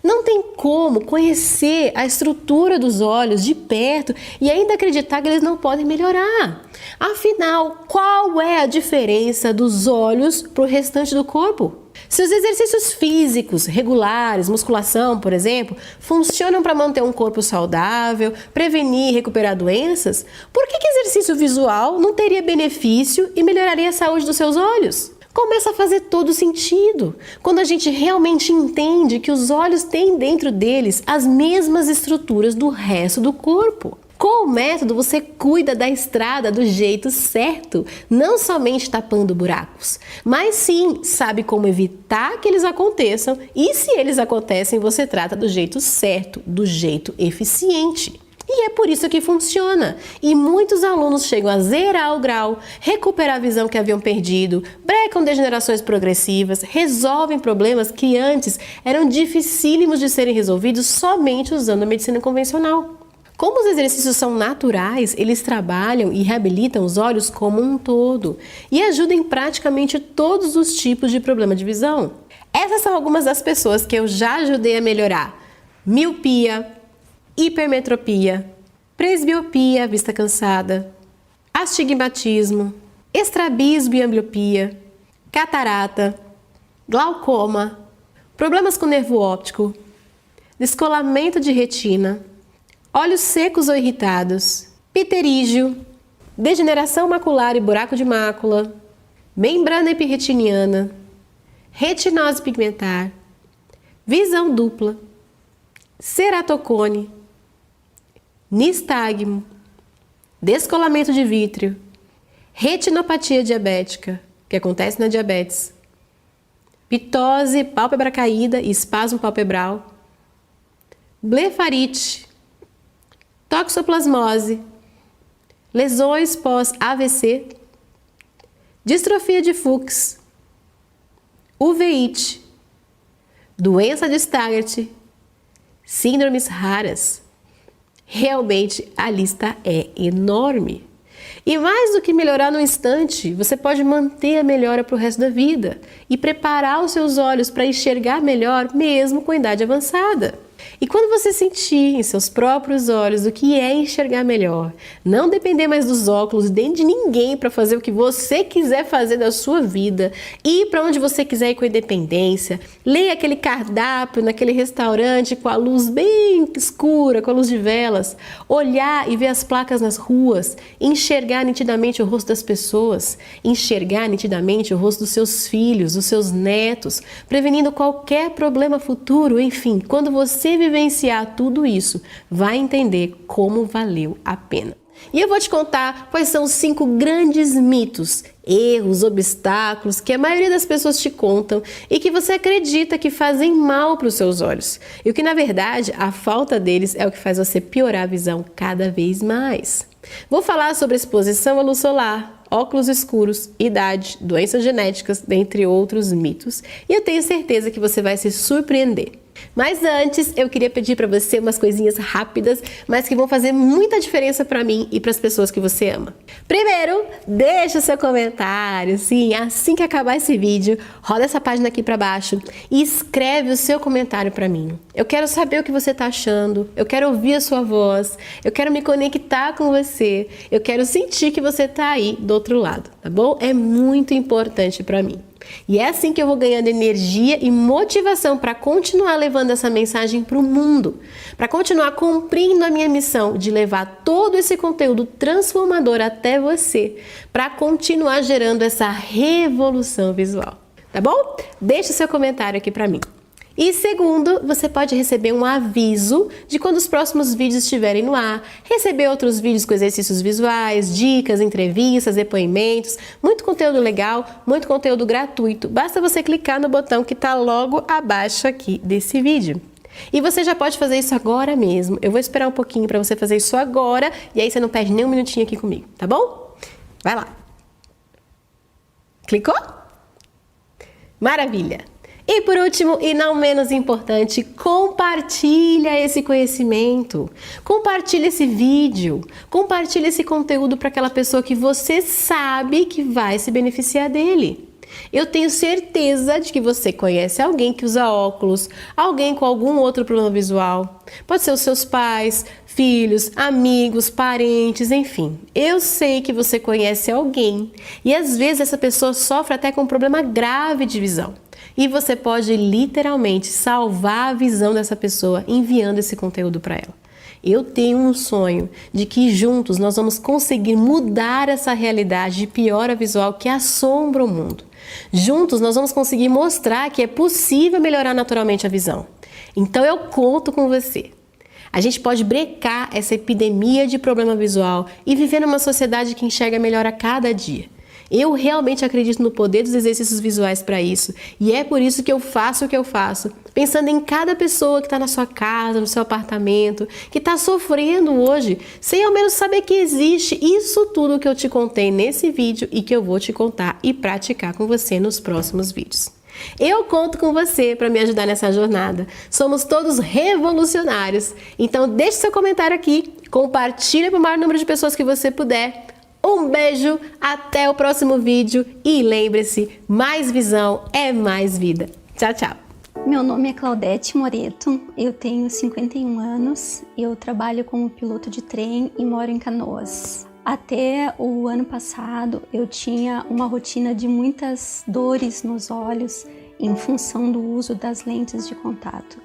Não tem como conhecer a estrutura dos olhos de perto e ainda acreditar que eles não podem melhorar. Afinal, qual é a diferença dos olhos para o restante do corpo? Se os exercícios físicos regulares, musculação, por exemplo, funcionam para manter um corpo saudável, prevenir e recuperar doenças, por que exercício visual não teria benefício e melhoraria a saúde dos seus olhos? Começa a fazer todo sentido quando a gente realmente entende que os olhos têm dentro deles as mesmas estruturas do resto do corpo. Com o método, você cuida da estrada do jeito certo, não somente tapando buracos, mas sim sabe como evitar que eles aconteçam e, se eles acontecem, você trata do jeito certo, do jeito eficiente. E é por isso que funciona. E muitos alunos chegam a zerar o grau, recuperar a visão que haviam perdido, brecam degenerações progressivas, resolvem problemas que antes eram dificílimos de serem resolvidos somente usando a medicina convencional. Como os exercícios são naturais, eles trabalham e reabilitam os olhos como um todo e ajudam em praticamente todos os tipos de problema de visão. Essas são algumas das pessoas que eu já ajudei a melhorar: miopia, hipermetropia, presbiopia, vista cansada, astigmatismo, estrabismo e ambliopia, catarata, glaucoma, problemas com nervo óptico, descolamento de retina, olhos secos ou irritados, pterígio, degeneração macular e buraco de mácula, membrana epirretiniana, retinose pigmentar, visão dupla, ceratocone, nistagmo, descolamento de vítreo, retinopatia diabética, que acontece na diabetes, pitose, pálpebra caída e espasmo palpebral, blefarite, toxoplasmose, lesões pós-AVC, distrofia de Fuchs, uveíte, doença de Stargardt, síndromes raras. Realmente a lista é enorme. E mais do que melhorar no instante, você pode manter a melhora para o resto da vida e preparar os seus olhos para enxergar melhor mesmo com idade avançada. E quando você sentir em seus próprios olhos o que é enxergar melhor, não depender mais dos óculos nem de ninguém para fazer o que você quiser fazer da sua vida, ir para onde você quiser ir com independência, ler aquele cardápio naquele restaurante com a luz bem escura, com a luz de velas, olhar e ver as placas nas ruas, enxergar nitidamente o rosto das pessoas, enxergar nitidamente o rosto dos seus filhos, dos seus netos, prevenindo qualquer problema futuro, enfim, quando você vivenciar tudo isso, vai entender como valeu a pena. E eu vou te contar quais são os 5 grandes mitos, erros, obstáculos que a maioria das pessoas te contam e que você acredita que fazem mal para os seus olhos. E o que na verdade a falta deles é o que faz você piorar a visão cada vez mais. Vou falar sobre exposição à luz solar, óculos escuros, idade, doenças genéticas, dentre outros mitos. E eu tenho certeza que você vai se surpreender. Mas antes, eu queria pedir para você umas coisinhas rápidas, mas que vão fazer muita diferença para mim e para as pessoas que você ama. Primeiro, deixa o seu comentário, sim, assim que acabar esse vídeo, roda essa página aqui para baixo e escreve o seu comentário para mim. Eu quero saber o que você está achando, eu quero ouvir a sua voz, eu quero me conectar com você, eu quero sentir que você está aí do outro lado, tá bom? É muito importante para mim. E é assim que eu vou ganhando energia e motivação para continuar levando essa mensagem para o mundo, para continuar cumprindo a minha missão de levar todo esse conteúdo transformador até você, para continuar gerando essa revolução visual, tá bom? Deixa o seu comentário aqui para mim. E segundo, você pode receber um aviso de quando os próximos vídeos estiverem no ar, receber outros vídeos com exercícios visuais, dicas, entrevistas, depoimentos, muito conteúdo legal, muito conteúdo gratuito. Basta você clicar no botão que está logo abaixo aqui desse vídeo. E você já pode fazer isso agora mesmo. Eu vou esperar um pouquinho para você fazer isso agora e aí você não perde nem um minutinho aqui comigo, tá bom? Vai lá. Clicou? Maravilha! E por último, e não menos importante, compartilha esse conhecimento, compartilha esse vídeo, compartilha esse conteúdo para aquela pessoa que você sabe que vai se beneficiar dele. Eu tenho certeza de que você conhece alguém que usa óculos, alguém com algum outro problema visual. Pode ser os seus pais, filhos, amigos, parentes, enfim. Eu sei que você conhece alguém e às vezes essa pessoa sofre até com um problema grave de visão. E você pode literalmente salvar a visão dessa pessoa enviando esse conteúdo para ela. Eu tenho um sonho de que juntos nós vamos conseguir mudar essa realidade de piora visual que assombra o mundo. Juntos nós vamos conseguir mostrar que é possível melhorar naturalmente a visão. Então eu conto com você. A gente pode brecar essa epidemia de problema visual e viver numa sociedade que enxerga melhor a cada dia. Eu realmente acredito no poder dos exercícios visuais para isso e é por isso que eu faço o que eu faço, pensando em cada pessoa que está na sua casa, no seu apartamento, que está sofrendo hoje, sem ao menos saber que existe isso tudo que eu te contei nesse vídeo e que eu vou te contar e praticar com você nos próximos vídeos. Eu conto com você para me ajudar nessa jornada. Somos todos revolucionários. Então deixe seu comentário aqui, compartilhe para o maior número de pessoas que você puder. Um beijo, até o próximo vídeo e lembre-se, mais visão é mais vida. Tchau, tchau. Meu nome é Claudete Moreto, eu tenho 51 anos, eu trabalho como piloto de trem e moro em Canoas. Até o ano passado eu tinha uma rotina de muitas dores nos olhos em função do uso das lentes de contato.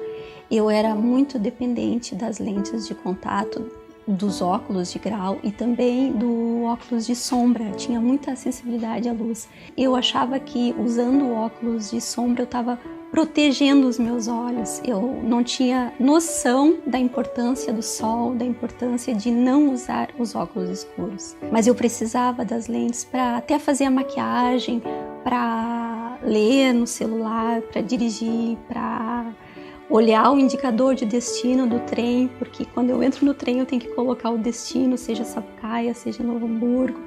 eu era muito dependente das lentes de contato, dos óculos de grau e também do óculos de sombra. Tinha muita sensibilidade à luz. Eu achava que usando o óculos de sombra eu estava protegendo os meus olhos. Eu não tinha noção da importância do sol, da importância de não usar os óculos escuros. Mas eu precisava das lentes para até fazer a maquiagem, para ler no celular, para dirigir, para olhar o indicador de destino do trem, porque quando eu entro no trem eu tenho que colocar o destino, seja Sapucaia, seja Novo Hamburgo,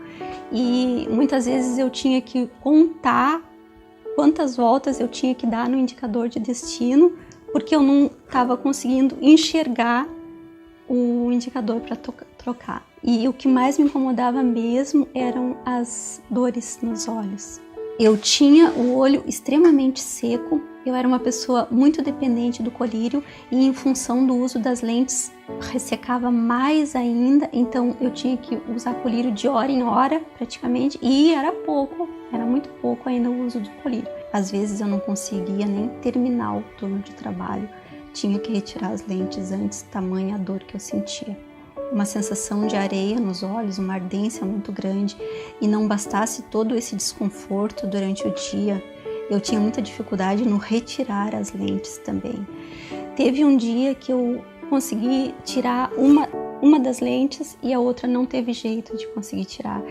e muitas vezes eu tinha que contar quantas voltas eu tinha que dar no indicador de destino, porque eu não estava conseguindo enxergar o indicador para trocar. E o que mais me incomodava mesmo eram as dores nos olhos. Eu tinha o olho extremamente seco, eu era uma pessoa muito dependente do colírio e em função do uso das lentes ressecava mais ainda, então eu tinha que usar colírio de hora em hora praticamente e era muito pouco ainda o uso do colírio. Às vezes eu não conseguia nem terminar o turno de trabalho, tinha que retirar as lentes antes, tamanha a dor que eu sentia. Uma sensação de areia nos olhos, uma ardência muito grande, e não bastasse todo esse desconforto durante o dia, eu tinha muita dificuldade no retirar as lentes também. Teve um dia que eu consegui tirar uma das lentes e a outra não teve jeito de conseguir tirar.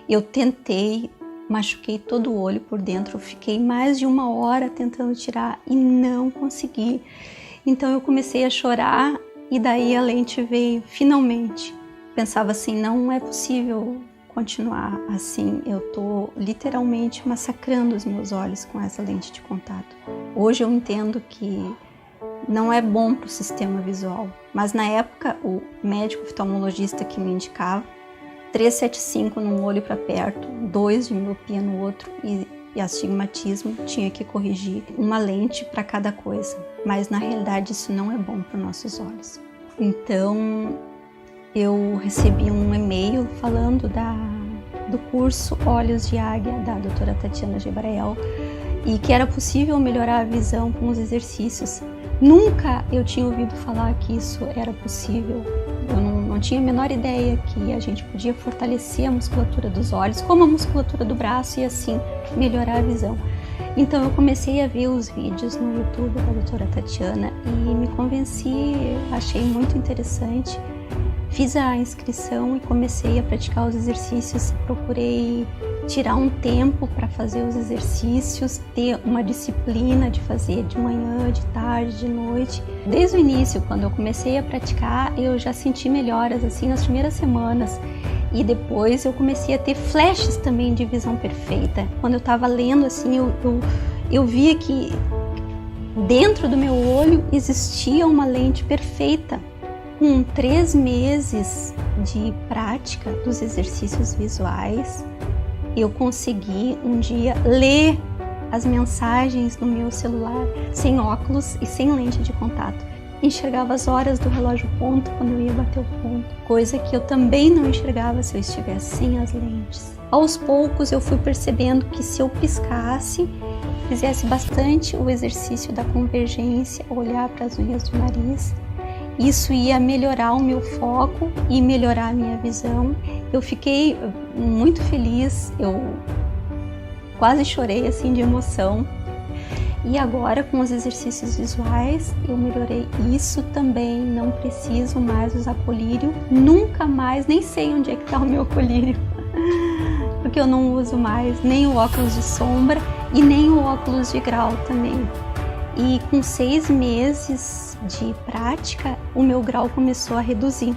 Eu tentei, machuquei todo o olho por dentro, fiquei mais de 1 hora tentando tirar e não consegui. Então eu comecei a chorar e daí a lente veio finalmente. Pensava assim, não é possível continuar assim, eu tô literalmente massacrando os meus olhos com essa lente de contato. Hoje eu entendo que não é bom para o sistema visual, mas na época o médico oftalmologista que me indicava 3,75 num olho para perto, 2 de miopia no outro e astigmatismo, tinha que corrigir uma lente para cada coisa, mas na realidade isso não é bom para os nossos olhos. Então eu recebi um e-mail falando do curso Olhos de Águia da doutora Tatiana Gebrael e que era possível melhorar a visão com os exercícios. Nunca eu tinha ouvido falar que isso era possível. Eu não tinha a menor ideia que a gente podia fortalecer a musculatura dos olhos, como a musculatura do braço e assim melhorar a visão. Então eu comecei a ver os vídeos no YouTube da doutora Tatiana e me convenci, achei muito interessante. Fiz a inscrição e comecei a praticar os exercícios. Procurei tirar um tempo para fazer os exercícios, ter uma disciplina de fazer de manhã, de tarde, de noite. Desde o início, quando eu comecei a praticar, eu já senti melhoras assim nas primeiras semanas. E depois eu comecei a ter flashes também de visão perfeita. Quando eu estava lendo assim, eu via que dentro do meu olho existia uma lente perfeita. Com 3 meses de prática dos exercícios visuais, eu consegui um dia ler as mensagens no meu celular sem óculos e sem lente de contato. Enxergava as horas do relógio ponto quando eu ia bater o ponto, coisa que eu também não enxergava se eu estivesse sem as lentes. Aos poucos eu fui percebendo que se eu piscasse, fizesse bastante o exercício da convergência, olhar para as unhas do nariz, isso ia melhorar o meu foco e melhorar a minha visão. Eu fiquei muito feliz, eu quase chorei assim de emoção. E agora com os exercícios visuais eu melhorei isso também, não preciso mais usar colírio, nunca mais, nem sei onde é que está o meu colírio, porque eu não uso mais nem o óculos de sombra e nem o óculos de grau também. E com 6 meses de prática, o meu grau começou a reduzir.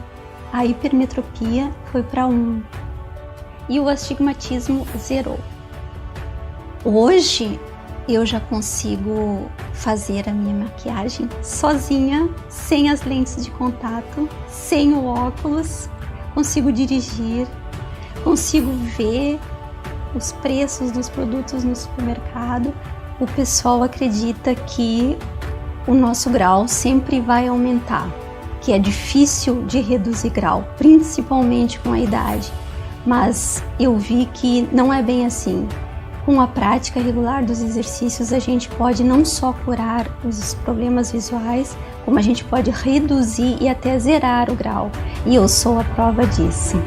A hipermetropia foi para 1 e o astigmatismo zerou. Hoje eu já consigo fazer a minha maquiagem sozinha, sem as lentes de contato, sem o óculos, consigo dirigir, consigo ver os preços dos produtos no supermercado. O pessoal acredita que o nosso grau sempre vai aumentar, que é difícil de reduzir grau, principalmente com a idade, mas eu vi que não é bem assim. Com a prática regular dos exercícios, a gente pode não só curar os problemas visuais, como a gente pode reduzir e até zerar o grau. E eu sou a prova disso.